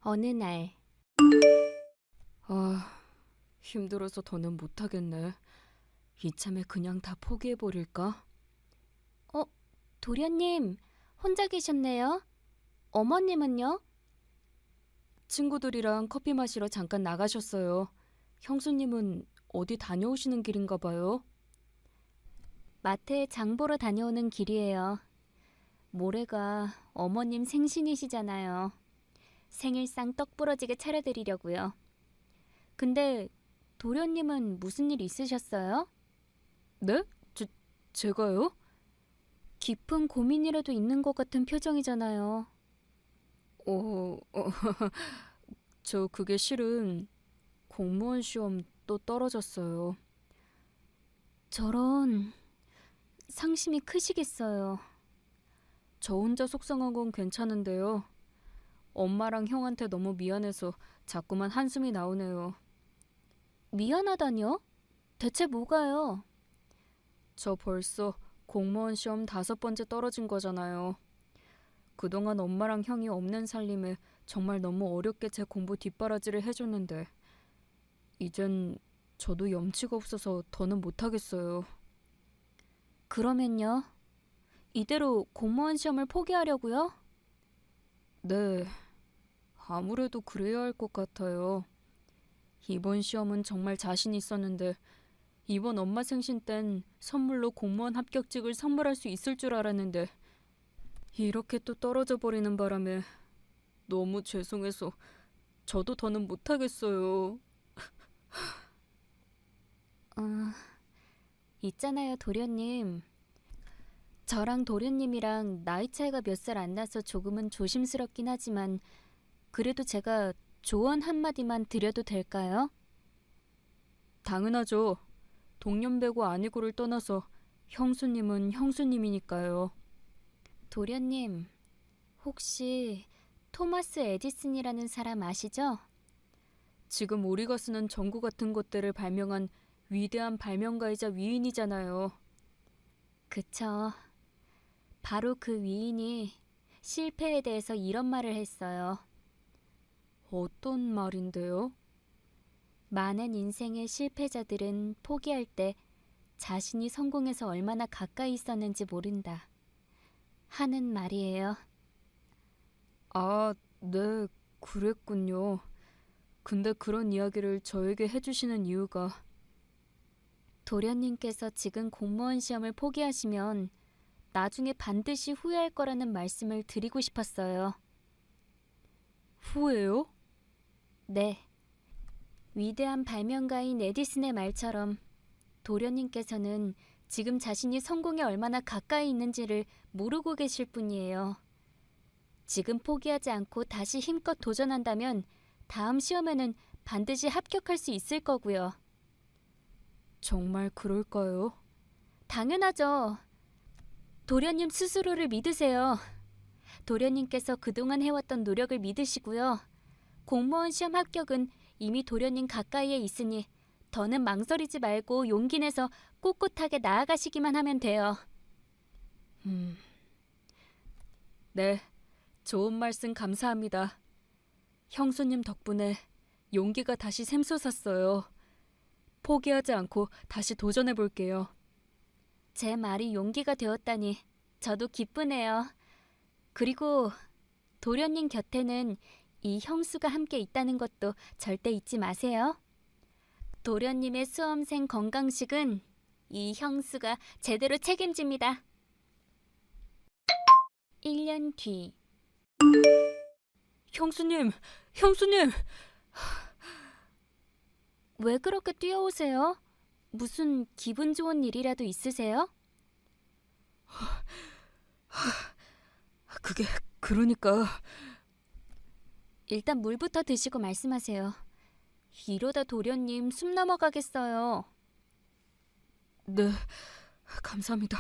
어느 날, 아, 힘들어서 더는 못하겠네. 이참에 그냥 다 포기해버릴까? 어, 도련님, 혼자 계셨네요? 어머님은요? 친구들이랑 커피 마시러 잠깐 나가셨어요. 형수님은 어디 다녀오시는 길인가 봐요. 마트에 장 보러 다녀오는 길이에요. 모레가 어머님 생신이시잖아요. 생일상 떡 부러지게 차려드리려고요. 근데 도련님은 무슨 일 있으셨어요? 네? 제가요? 깊은 고민이라도 있는 것 같은 표정이잖아요. 어, 어, 저 그게 실은 공무원 시험 또 떨어졌어요. 저런, 상심이 크시겠어요. 저 혼자 속상한 건 괜찮은데요. 엄마랑 형한테 너무 미안해서 자꾸만 한숨이 나오네요. 미안하다뇨? 대체 뭐가요? 저 벌써 공무원 시험 5번째 떨어진 거잖아요. 그동안 엄마랑 형이 없는 살림에 정말 너무 어렵게 제 공부 뒷바라지를 해줬는데 이젠 저도 염치가 없어서 더는 못하겠어요. 그러면요? 이대로 공무원 시험을 포기하려고요? 네, 아무래도 그래야 할 것 같아요. 이번 시험은 정말 자신 있었는데 이번 엄마 생신 땐 선물로 공무원 합격증을 선물할 수 있을 줄 알았는데 이렇게 또 떨어져 버리는 바람에 너무 죄송해서 저도 더는 못하겠어요. 어, 있잖아요, 도련님. 저랑 도련님이랑 나이 차이가 몇 살 안 나서 조금은 조심스럽긴 하지만 그래도 제가 조언 한마디만 드려도 될까요? 당연하죠. 동년배고 아니고를 떠나서 형수님은 형수님이니까요. 도련님, 혹시 토마스 에디슨이라는 사람 아시죠? 지금 우리가 쓰는 전구 같은 것들을 발명한 위대한 발명가이자 위인이잖아요. 그쵸. 바로 그 위인이 실패에 대해서 이런 말을 했어요. 어떤 말인데요? 많은 인생의 실패자들은 포기할 때 자신이 성공해서 얼마나 가까이 있었는지 모른다. 하는 말이에요. 아, 네, 그랬군요. 근데 그런 이야기를 저에게 해주시는 이유가 도련님께서 지금 공무원 시험을 포기하시면 나중에 반드시 후회할 거라는 말씀을 드리고 싶었어요. 후회요? 네. 위대한 발명가인 에디슨의 말처럼 도련님께서는 지금 자신이 성공에 얼마나 가까이 있는지를 모르고 계실 뿐이에요. 지금 포기하지 않고 다시 힘껏 도전한다면 다음 시험에는 반드시 합격할 수 있을 거고요. 정말 그럴까요? 당연하죠. 도련님 스스로를 믿으세요. 도련님께서 그동안 해왔던 노력을 믿으시고요. 공무원 시험 합격은 이미 도련님 가까이에 있으니 더는 망설이지 말고 용기 내서 꿋꿋하게 나아가시기만 하면 돼요. 음, 네, 좋은 말씀 감사합니다. 형수님 덕분에 용기가 다시 샘솟았어요. 포기하지 않고 다시 도전해 볼게요. 제 말이 용기가 되었다니 저도 기쁘네요. 그리고 도련님 곁에는 이 형수가 함께 있다는 것도 절대 잊지 마세요. 도련님의 수험생 건강식은 이 형수가 제대로 책임집니다. 1년 뒤. 형수님, 형수님! 왜 그렇게 뛰어오세요? 무슨 기분 좋은 일이라도 있으세요? 그게 그러니까 일단 물부터 드시고 말씀하세요. 이러다 도련님 숨 넘어가겠어요. 네, 감사합니다.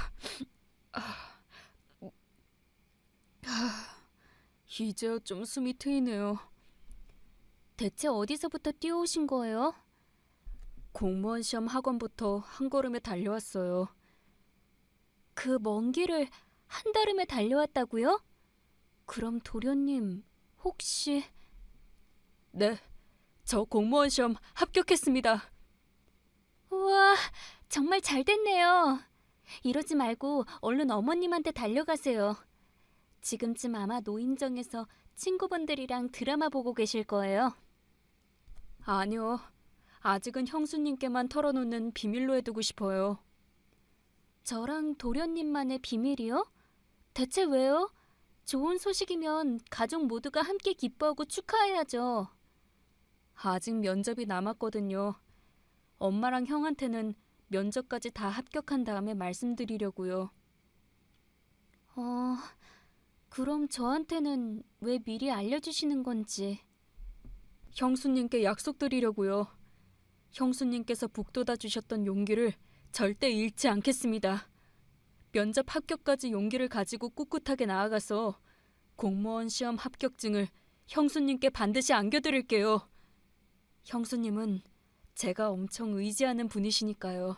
이제야 좀 숨이 트이네요. 대체 어디서부터 뛰어오신 거예요? 공무원 시험 학원부터 한 걸음에 달려왔어요. 그 먼 길을 한달음에 달려왔다고요? 그럼 도련님 혹시... 네, 저 공무원 시험 합격했습니다. 우와, 정말 잘 됐네요. 이러지 말고 얼른 어머님한테 달려가세요. 지금쯤 아마 노인정에서 친구분들이랑 드라마 보고 계실 거예요. 아니요, 아직은 형수님께만 털어놓는 비밀로 해두고 싶어요. 저랑 도련님만의 비밀이요? 대체 왜요? 좋은 소식이면 가족 모두가 함께 기뻐하고 축하해야죠. 아직 면접이 남았거든요. 엄마랑 형한테는 면접까지 다 합격한 다음에 말씀드리려고요. 어, 그럼 저한테는 왜 미리 알려주시는 건지. 형수님께 약속드리려고요. 형수님께서 북돋아 주셨던 용기를 절대 잃지 않겠습니다. 면접 합격까지 용기를 가지고 꿋꿋하게 나아가서 공무원 시험 합격증을 형수님께 반드시 안겨드릴게요. 형수님은 제가 엄청 의지하는 분이시니까요.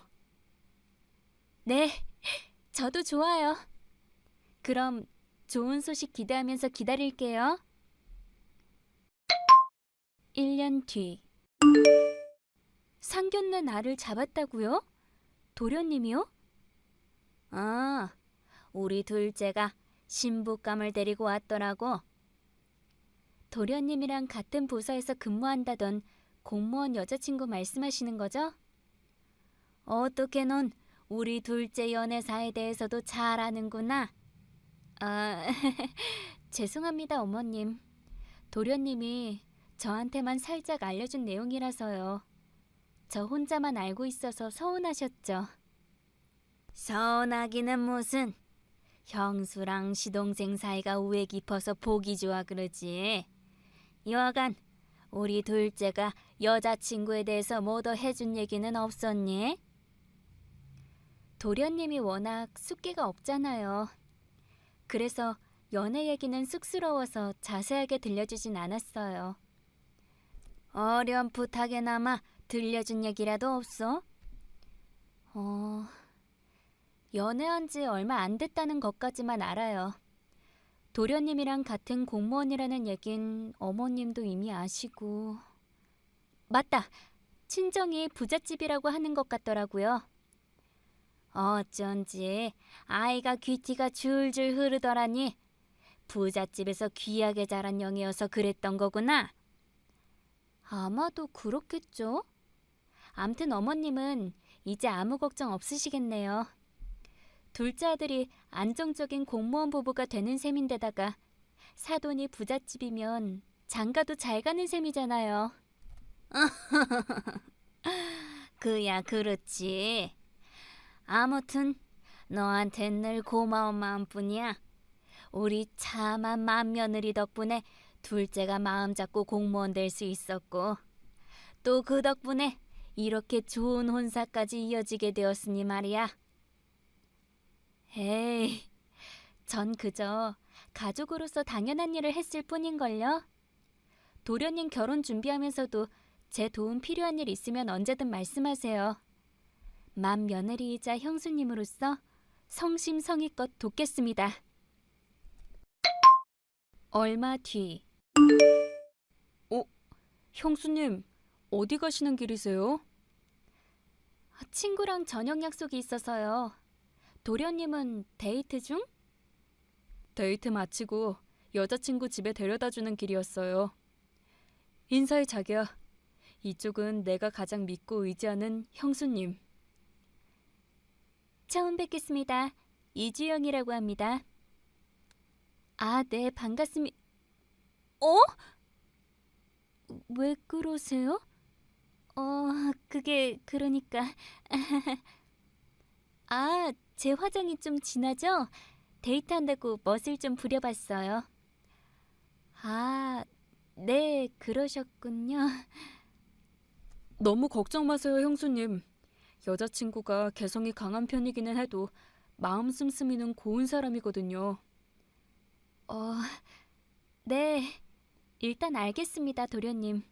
네, 저도 좋아요. 그럼 좋은 소식 기대하면서 기다릴게요. 1년 뒤. 상견례 날을 잡았다고요? 도련님이요? 아, 우리 둘째가 신부감을 데리고 왔더라고. 도련님이랑 같은 부서에서 근무한다던 공무원 여자친구 말씀하시는 거죠? 어떻게 넌 우리 둘째 연애사에 대해서도 잘 아는구나. 아, 죄송합니다, 어머님. 도련님이 저한테만 살짝 알려준 내용이라서요. 저 혼자만 알고 있어서 서운하셨죠. 서운하기는 무슨. 형수랑 시동생 사이가 우애 깊어서 보기 좋아 그러지. 여하간 우리 둘째가 여자친구에 대해서 뭐 더 해준 얘기는 없었니? 도련님이 워낙 숫기가 없잖아요. 그래서 연애 얘기는 쑥스러워서 자세하게 들려주진 않았어요. 어렴풋하게나마 들려준 얘기라도 없어? 연애한 지 얼마 안 됐다는 것까지만 알아요. 도련님이랑 같은 공무원이라는 얘긴 어머님도 이미 아시고. 맞다! 친정이 부잣집이라고 하는 것 같더라고요. 어쩐지 아이가 귀티가 줄줄 흐르더라니. 부잣집에서 귀하게 자란 영이어서 그랬던 거구나. 아마도 그렇겠죠? 암튼 어머님은 이제 아무 걱정 없으시겠네요. 둘째 아들이 안정적인 공무원 부부가 되는 셈인데다가 사돈이 부잣집이면 장가도 잘 가는 셈이잖아요. 그야 그렇지. 아무튼 너한텐 늘 고마운 마음뿐이야. 우리 참한 맏며느리 덕분에 둘째가 마음 잡고 공무원 될 수 있었고 또 그 덕분에 이렇게 좋은 혼사까지 이어지게 되었으니 말이야. 에이, 전 그저 가족으로서 당연한 일을 했을 뿐인걸요. 도련님 결혼 준비하면서도 제 도움 필요한 일 있으면 언제든 말씀하세요. 맏며느리이자 형수님으로서 성심성의껏 돕겠습니다. 얼마 뒤. 형수님, 어디 가시는 길이세요? 친구랑 저녁 약속이 있어서요. 도련님은 데이트 중? 데이트 마치고 여자친구 집에 데려다주는 길이었어요. 인사해 자기야. 이쪽은 내가 가장 믿고 의지하는 형수님. 처음 뵙겠습니다. 이주영이라고 합니다. 아, 네, 반갑습니다. 어? 왜 그러세요? 그게 그러니까. 아, 제 화장이 좀 진하죠? 데이트한다고 멋을 좀 부려봤어요. 아, 네, 그러셨군요. 너무 걱정 마세요, 형수님. 여자친구가 개성이 강한 편이기는 해도 마음 씀씀이는 고운 사람이거든요. 네, 일단 알겠습니다, 도련님.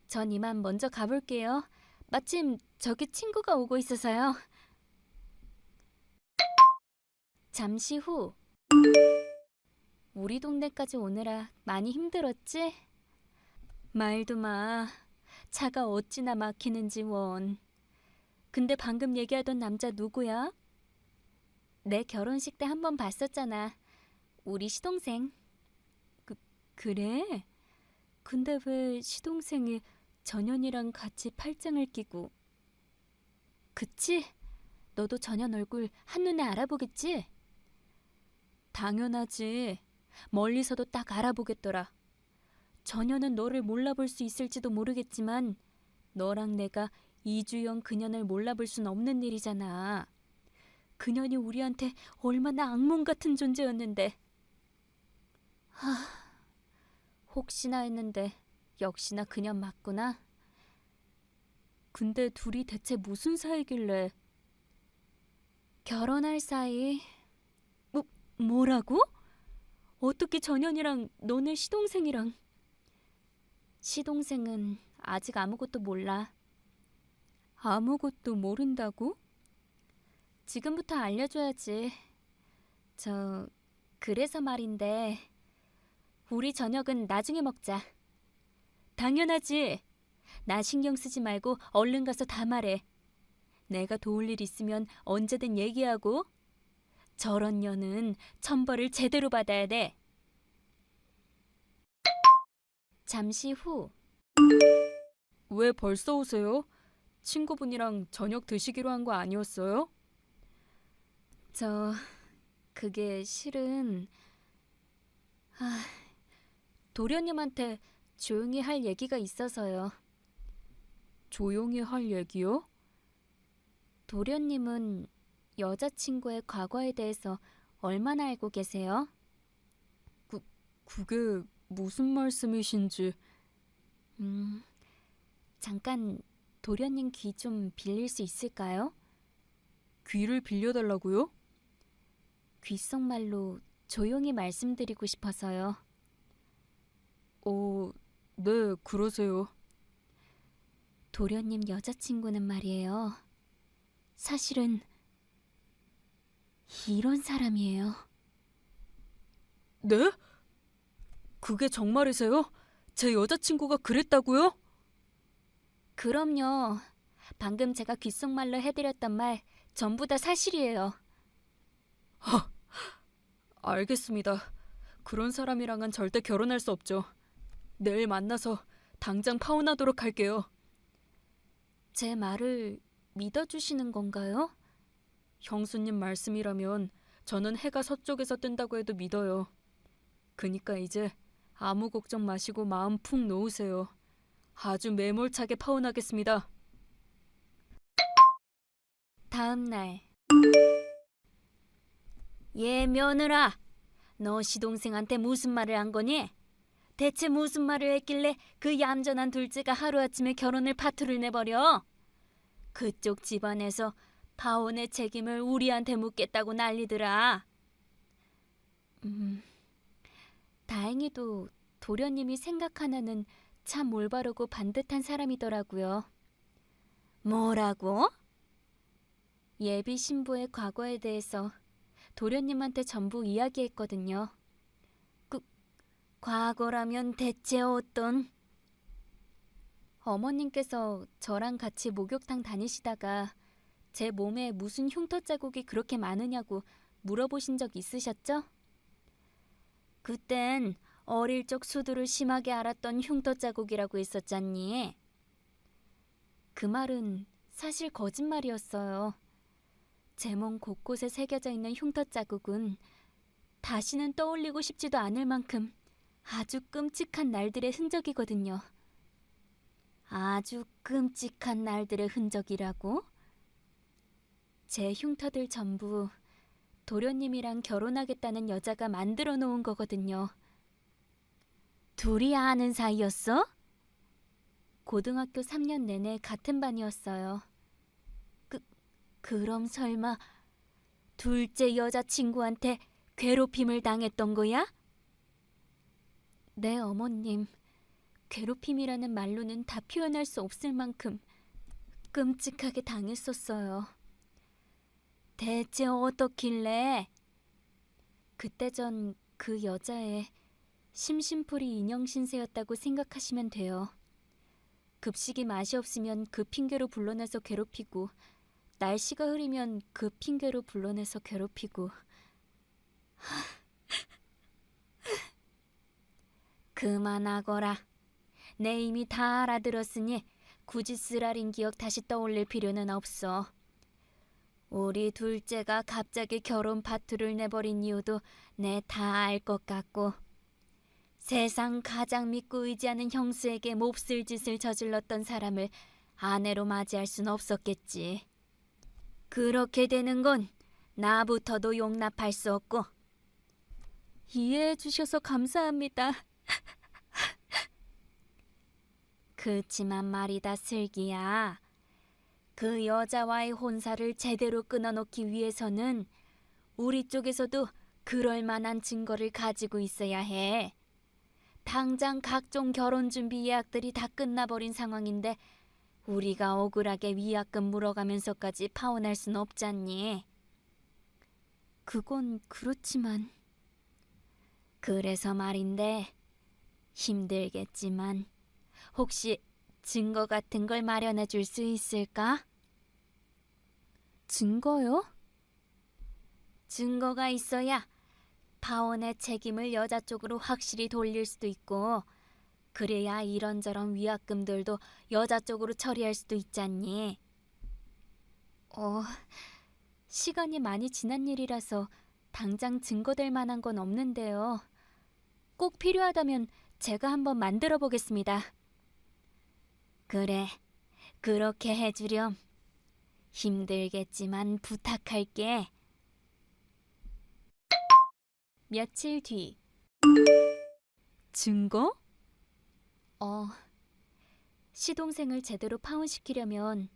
전 이만 먼저 가볼게요. 마침 저기 친구가 오고 있어서요. 잠시 후. 우리 동네까지 오느라 많이 힘들었지? 말도 마. 차가 어찌나 막히는지 원. 근데 방금 얘기하던 남자 누구야? 내 결혼식 때 한 번 봤었잖아. 우리 시동생. 그래? 근데 왜 시동생이 전현이랑 같이 팔짱을 끼고? 그치? 너도 전현 얼굴 한눈에 알아보겠지? 당연하지. 멀리서도 딱 알아보겠더라. 전현은 너를 몰라볼 수 있을지도 모르겠지만 너랑 내가 이주영 그년을 몰라볼 순 없는 일이잖아. 그년이 우리한테 얼마나 악몽 같은 존재였는데. 혹시나 했는데 역시나 그년 맞구나. 근데 둘이 대체 무슨 사이길래? 결혼할 사이. 뭐라고? 어떻게 전현이랑 너네 시동생이랑? 시동생은 아직 아무것도 몰라. 아무것도 모른다고? 지금부터 알려줘야지. 그래서 말인데 우리 저녁은 나중에 먹자. 당연하지. 나 신경 쓰지 말고 얼른 가서 다 말해. 내가 도울 일 있으면 언제든 얘기하고. 저런 년은 천벌을 제대로 받아야 돼. 잠시 후. 왜 벌써 오세요? 친구분이랑 저녁 드시기로 한 거 아니었어요? 그게 실은 도련님한테 조용히 할 얘기가 있어서요. 조용히 할 얘기요? 도련님은 여자친구의 과거에 대해서 얼마나 알고 계세요? 그게 무슨 말씀이신지. 잠깐 도련님 귀 좀 빌릴 수 있을까요? 귀를 빌려달라고요? 귓속말로 조용히 말씀드리고 싶어서요. 네, 그러세요. 도련님 여자친구는 말이에요. 사실은 이런 사람이에요. 네? 그게 정말이세요? 제 여자친구가 그랬다고요? 그럼요. 방금 제가 귓속말로 해드렸던 말 전부 다 사실이에요. 알겠습니다. 그런 사람이랑은 절대 결혼할 수 없죠. 내일 만나서 당장 파혼하도록 할게요. 제 말을 믿어주시는 건가요? 형수님 말씀이라면 저는 해가 서쪽에서 뜬다고 해도 믿어요. 그니까 이제 아무 걱정 마시고 마음 푹 놓으세요. 아주 매몰차게 파혼하겠습니다. 다음 날. 얘 며느라, 너 시동생한테 무슨 말을 한 거니? 대체 무슨 말을 했길래 그 얌전한 둘째가 하루아침에 결혼을 파투를 내버려? 그쪽 집안에서 파혼의 책임을 우리한테 묻겠다고 난리더라. 다행히도 도련님이 생각하나는 참 올바르고 반듯한 사람이더라고요. 뭐라고? 예비 신부의 과거에 대해서 도련님한테 전부 이야기했거든요. 과거라면 대체 어떤? 어머님께서 저랑 같이 목욕탕 다니시다가 제 몸에 무슨 흉터 자국이 그렇게 많으냐고 물어보신 적 있으셨죠? 그땐 어릴 적 수두를 심하게 앓았던 흉터 자국이라고 했었잖니. 그 말은 사실 거짓말이었어요. 제 몸 곳곳에 새겨져 있는 흉터 자국은 다시는 떠올리고 싶지도 않을 만큼 아주 끔찍한 날들의 흔적이거든요. 아주 끔찍한 날들의 흔적이라고? 제 흉터들 전부 도련님이랑 결혼하겠다는 여자가 만들어 놓은 거거든요. 둘이 아는 사이였어? 고등학교 3년 내내 같은 반이었어요. 그럼 설마 둘째 여자친구한테 괴롭힘을 당했던 거야? 네, 어머님. 괴롭힘이라는 말로는 다 표현할 수 없을 만큼 끔찍하게 당했었어요. 대체 어떻길래? 그때 전 그 여자의 심심풀이 인형 신세였다고 생각하시면 돼요. 급식이 맛이 없으면 그 핑계로 불러내서 괴롭히고, 날씨가 흐리면 그 핑계로 불러내서 괴롭히고. 그만하거라. 내 이미 다 알아들었으니 굳이 쓰라린 기억 다시 떠올릴 필요는 없어. 우리 둘째가 갑자기 결혼 파투를 내버린 이유도 내 다 알 것 같고, 세상 가장 믿고 의지하는 형수에게 몹쓸 짓을 저질렀던 사람을 아내로 맞이할 순 없었겠지. 그렇게 되는 건 나부터도 용납할 수 없고. 이해해 주셔서 감사합니다. 그치만 말이다, 슬기야. 그 여자와의 혼사를 제대로 끊어놓기 위해서는 우리 쪽에서도 그럴 만한 증거를 가지고 있어야 해. 당장 각종 결혼 준비 예약들이 다 끝나버린 상황인데 우리가 억울하게 위약금 물어가면서까지 파혼할 순 없잖니. 그건 그렇지만. 그래서 말인데, 힘들겠지만 혹시 증거 같은 걸 마련해 줄 수 있을까? 증거요? 증거가 있어야 파혼의 책임을 여자 쪽으로 확실히 돌릴 수도 있고, 그래야 이런저런 위약금들도 여자 쪽으로 처리할 수도 있잖니. 시간이 많이 지난 일이라서 당장 증거될 만한 건 없는데요. 꼭 필요하다면 제가 한번 만들어 보겠습니다. 그래, 그렇게 해주렴. 힘들겠지만 부탁할게. 며칠 뒤. 증거? 시동생을 제대로 파혼시키려면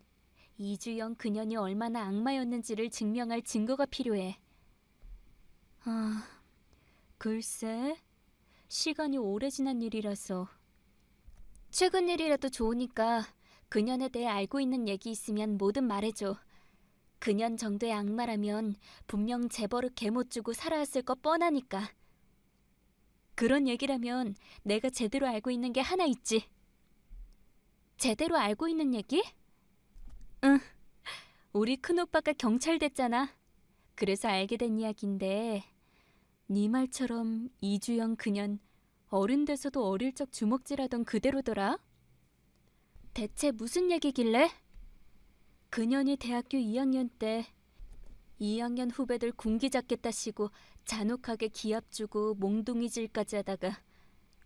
이주영 그년이 얼마나 악마였는지를 증명할 증거가 필요해. 글쎄, 시간이 오래 지난 일이라서. 최근 일이라도 좋으니까 그년에 대해 알고 있는 얘기 있으면 뭐든 말해줘. 그년 정도의 악마라면 분명 재벌을 개못 주고 살아왔을 거 뻔하니까. 그런 얘기라면 내가 제대로 알고 있는 게 하나 있지. 제대로 알고 있는 얘기? 응, 우리 큰오빠가 경찰 됐잖아. 그래서 알게 된 이야기인데, 네 말처럼 이주영 그년 어른 돼서도 어릴 적 주먹질하던 그대로더라. 대체 무슨 얘기길래? 그년이 대학교 2학년 때 2학년 후배들 군기 잡겠다시고 잔혹하게 기합 주고 몽둥이질까지 하다가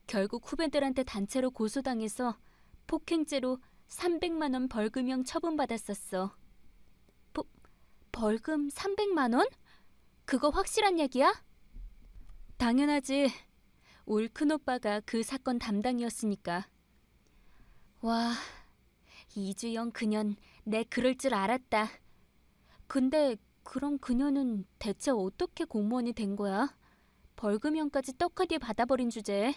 결국 후배들한테 단체로 고소당해서 폭행죄로 300만 원 벌금형 처분받았었어. 벌금 300만 원? 그거 확실한 얘기야? 당연하지. 올 큰오빠가 그 사건 담당이었으니까. 와, 이주영 그년 내 그럴 줄 알았다. 근데 그럼 그녀는 대체 어떻게 공무원이 된 거야? 벌금형까지 떡하니 받아버린 주제에.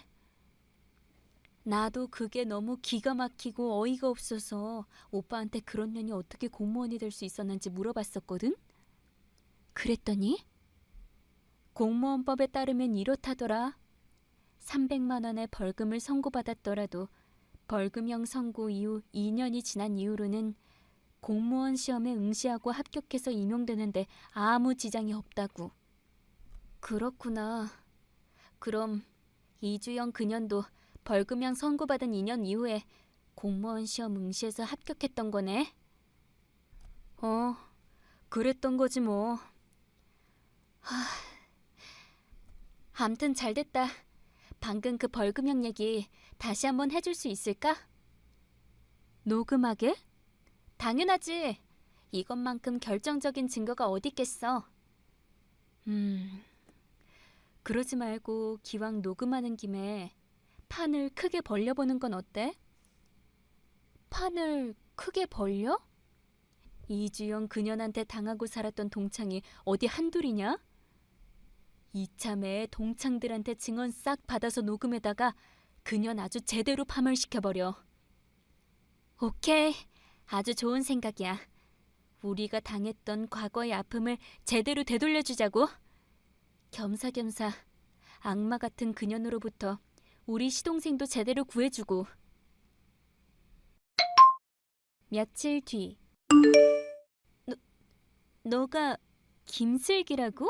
나도 그게 너무 기가 막히고 어이가 없어서 오빠한테 그런 년이 어떻게 공무원이 될 수 있었는지 물어봤었거든? 그랬더니 공무원법에 따르면 이렇다더라. 300만 원의 벌금을 선고받았더라도 벌금형 선고 이후 2년이 지난 이후로는 공무원 시험에 응시하고 합격해서 임용되는데 아무 지장이 없다고. 그렇구나. 그럼 이주영 그년도 벌금형 선고받은 2년 이후에 공무원 시험 응시해서 합격했던 거네? 그랬던 거지 뭐. 암튼 잘됐다. 방금 그 벌금형 얘기 다시 한번 해줄 수 있을까? 녹음하게? 당연하지. 이것만큼 결정적인 증거가 어디 있겠어. 그러지 말고 기왕 녹음하는 김에 판을 크게 벌려보는 건 어때? 판을 크게 벌려? 이주영 그년한테 당하고 살았던 동창이 어디 한둘이냐? 이참에 동창들한테 증언 싹 받아서 녹음에다가 그년 아주 제대로 파멸시켜버려. 오케이, 아주 좋은 생각이야. 우리가 당했던 과거의 아픔을 제대로 되돌려주자고. 겸사겸사 악마 같은 그년으로부터 우리 시동생도 제대로 구해주고. 며칠 뒤. 너가 김슬기라고?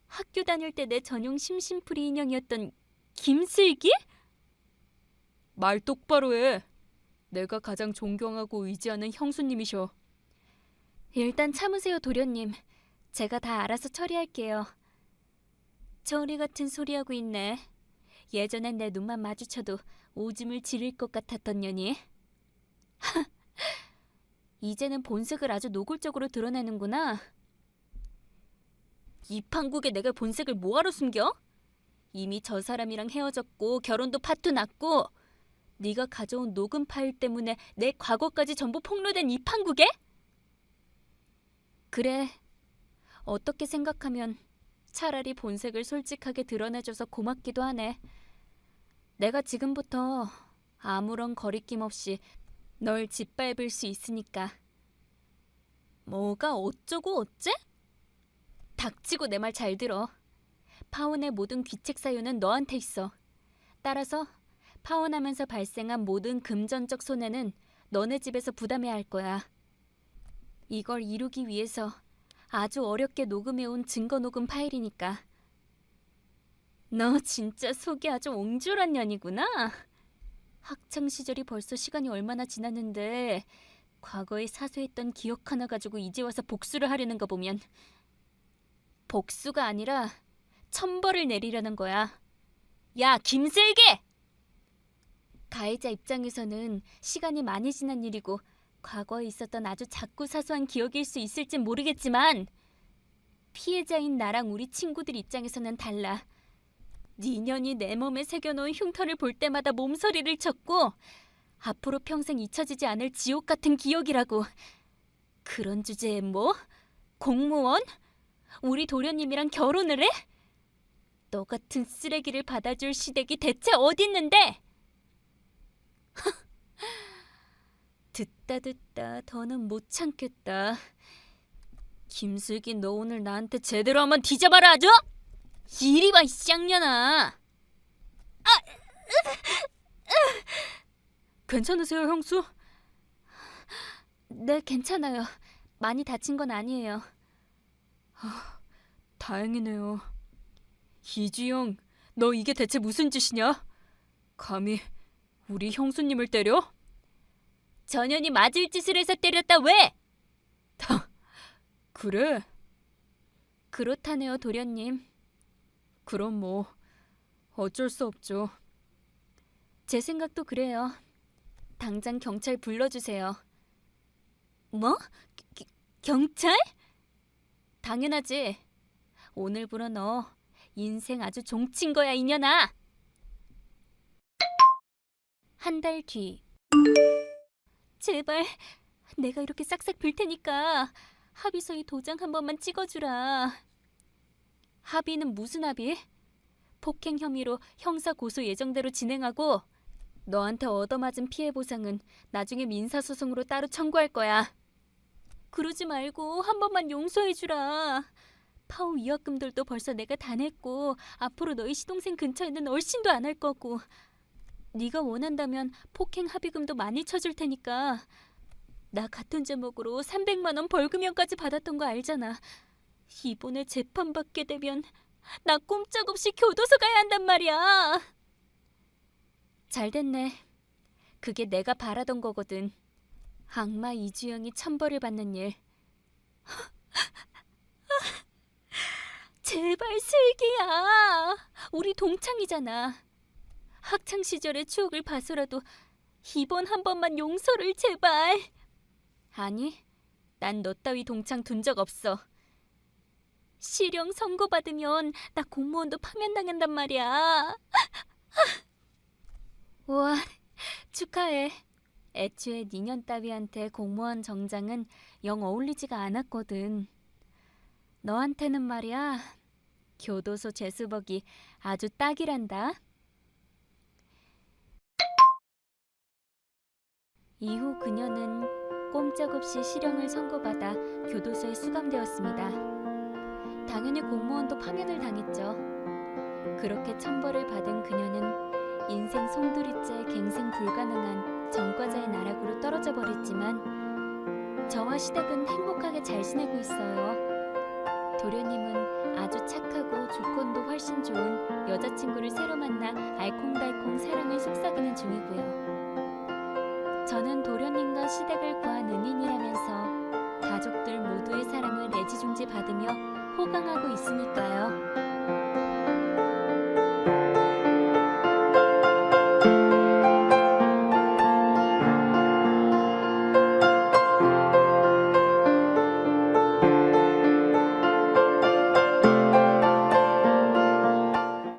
학교 다닐 때 내 전용 심심풀이 인형이었던 김슬기? 말 똑바로 해. 내가 가장 존경하고 의지하는 형수님이셔. 일단 참으세요, 도련님. 제가 다 알아서 처리할게요. 저리 같은 소리하고 있네. 예전엔 내 눈만 마주쳐도 오줌을 지릴 것 같았던 년이. 이제는 본색을 아주 노골적으로 드러내는구나. 이 판국에 내가 본색을 뭐하러 숨겨? 이미 저 사람이랑 헤어졌고 결혼도 파토 났고 네가 가져온 녹음 파일 때문에 내 과거까지 전부 폭로된 이 판국에? 그래. 어떻게 생각하면 차라리 본색을 솔직하게 드러내줘서 고맙기도 하네. 내가 지금부터 아무런 거리낌 없이 널 짓밟을 수 있으니까. 뭐가 어쩌고 어째? 닥치고 내 말 잘 들어. 파혼의 모든 귀책 사유는 너한테 있어. 따라서 파혼하면서 발생한 모든 금전적 손해는 너네 집에서 부담해야 할 거야. 이걸 이루기 위해서 아주 어렵게 녹음해온 증거 녹음 파일이니까. 너 진짜 속이 아주 옹졸한 년이구나. 학창 시절이 벌써 시간이 얼마나 지났는데 과거에 사소했던 기억 하나 가지고 이제 와서 복수를 하려는 거 보면 복수가 아니라 천벌을 내리려는 거야. 야, 김슬기! 가해자 입장에서는 시간이 많이 지난 일이고 과거에 있었던 아주 작고 사소한 기억일 수 있을진 모르겠지만 피해자인 나랑 우리 친구들 입장에서는 달라. 네 년이 내 몸에 새겨놓은 흉터를 볼 때마다 몸서리를 쳤고 앞으로 평생 잊혀지지 않을 지옥 같은 기억이라고. 그런 주제에 뭐? 공무원? 우리 도련님이랑 결혼을 해? 너 같은 쓰레기를 받아줄 시댁이 대체 어딨는데? 듣다 더는 못 참겠다. 김슬기, 너 오늘 나한테 제대로 한번 뒤져봐라 아주! 이리 봐, 이 쌍년아! 괜찮으세요, 형수? 네, 괜찮아요. 많이 다친 건 아니에요. 다행이네요. 이주영, 너 이게 대체 무슨 짓이냐? 감히 우리 형수님을 때려? 전현이 맞을 짓을 해서 때렸다 왜? 그래? 그렇다네요, 도련님. 그럼 뭐 어쩔 수 없죠. 제 생각도 그래요. 당장 경찰 불러주세요. 뭐? 경찰? 당연하지. 오늘부로 너 인생 아주 종친 거야, 이년아. 한 달 뒤. 제발 내가 이렇게 싹싹 빌 테니까 합의서에 도장 한 번만 찍어주라. 합의는 무슨 합의? 폭행 혐의로 형사 고소 예정대로 진행하고 너한테 얻어맞은 피해 보상은 나중에 민사소송으로 따로 청구할 거야. 그러지 말고 한 번만 용서해주라. 파혼 위약금들도 벌써 내가 다 냈고 앞으로 너희 시동생 근처에는 얼씬도 안 할 거고 네가 원한다면 폭행 합의금도 많이 쳐줄 테니까. 나 같은 제목으로 300만 원 벌금형까지 받았던 거 알잖아. 이번에 재판받게 되면 나 꼼짝없이 교도소 가야 한단 말이야. 잘 됐네. 그게 내가 바라던 거거든. 악마 이주영이 천벌을 받는 일. 제발 슬기야. 우리 동창이잖아. 학창 시절의 추억을 봐서라도 이번 한 번만 용서를 제발. 아니, 난 너 따위 동창 둔 적 없어. 실형 선고받으면 나 공무원도 파면당한단 말이야. 우와, 축하해. 애초에 니년 따위한테 공무원 정장은 영 어울리지가 않았거든. 너한테는 말이야, 교도소 재수복이 아주 딱이란다. 이후 그녀는 꼼짝없이 실형을 선고받아 교도소에 수감되었습니다. 당연히 공무원도 파면을 당했죠. 그렇게 천벌을 받은 그녀는 인생 송두리째 갱생 불가능한 전과자의 나락으로 떨어져 버렸지만 저와 시댁은 행복하게 잘 지내고 있어요. 도련님은 아주 착하고 조건도 훨씬 좋은 여자친구를 새로 만나 알콩달콩 사랑을 속삭이는 중이고요. 저는 도련님과 시댁을 구한 은인이라면서 가족들 모두의 사랑을 애지중지 받으며 호강하고 있으니까요.